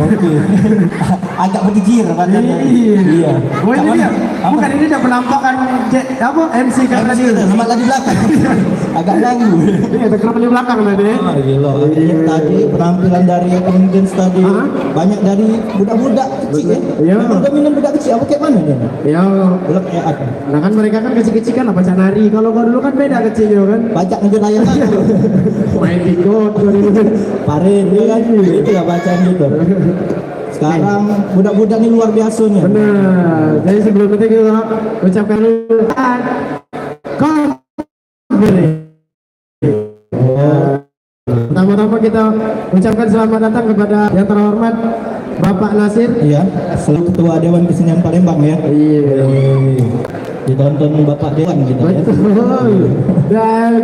Oke. Agak bergigir badannya. Iya. Oh ini dia. Bukan ini dia penampakan apa MC kan tadi. Sama tadi belakang. Agak ganggu. Ini ada kenapa di belakang tadi. Gila. Tadi penampilan dari Convenience tadi banyak dari budak-budak kecil ya. Iya. Memang dominan budak kecil. Apa kayak mana dia? Ya. Belum kayak apa? Nah kan mereka kan kecil-kecil kan apa nari. Kalau gua dulu kan beda kecilnya kan. Bajak ngejar layar kan. Main tikot gua dulu. Parit dia kan. Itu lah bacaan gitu. Sekarang budak-budak ini luar biasa nih. Benar. Jadi sebelum itu kita ucapkan dulu pertama-tama kita ucapkan selamat datang kepada yang terhormat Bapak Nasir. Iya, selaku Ketua Dewan Kesenian Palembang ya. Iya. Ditonton Bapak Dewan gitu ya. Betul. Dan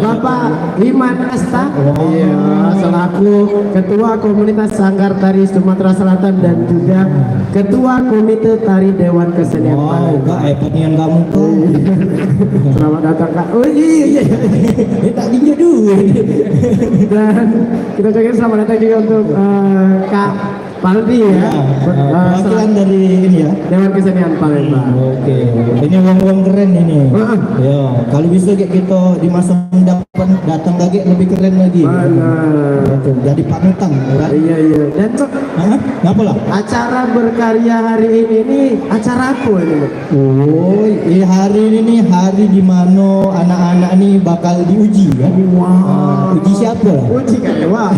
Bapak Iman Asta, iya, selaku Ketua Komunitas Sanggar Tari Sumatera Selatan dan juga Ketua Komite Tari Dewan Kesenian Wow, Kak, pertanyaan kamu tuh. Selamat datang Kak. Oh iya. Tak tinggi dulu. Dan kita ucapkan selamat datang juga untuk Kak Paldi ya. Perwakilan dari ini ya. Dewan Kesenian Palembang. Oke, ini uang-uang keren ini. Ya, kalau bisa kayak kita di masa mendatang datang lagi lebih keren lagi. Betul. Jadi panutan, kan? Iya. Dan Cok, ngapa lah? acara berkarya hari ini acara apa ini? Oh, hari ini nih hari di mana anak-anak nih bakal diuji ya. Wow. Uji siapa? Uji kan wah.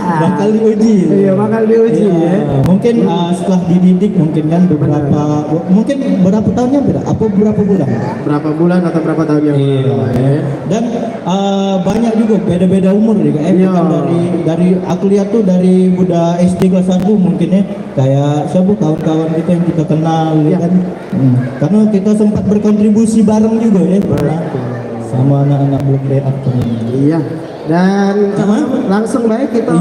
Bakal diuji. Iya, bakal diuji ya. Mungkin setelah dididik mungkin kan mungkin berapa tahunnya beda? Apa berapa bulan? Berapa bulan atau berapa tahun yang lalu ya. Dan banyak juga beda-beda umur juga bukan dari aku lihat tuh dari budak SD kelas 1 mungkin ya kayak siapa kawan-kawan kita yang kita kenal ya kan. Karena kita sempat berkontribusi bareng juga ya. Sama anak-anak Blok Reaktor ini. Iya. Dan langsung baik kita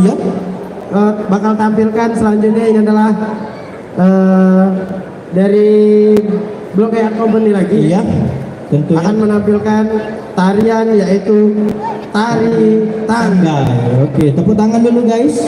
bakal tampilkan selanjutnya ini adalah dari Blok E Company lagi. Iya. Tentu akan menampilkan tarian yaitu tari tangga. Oke, tepuk tangan dulu guys.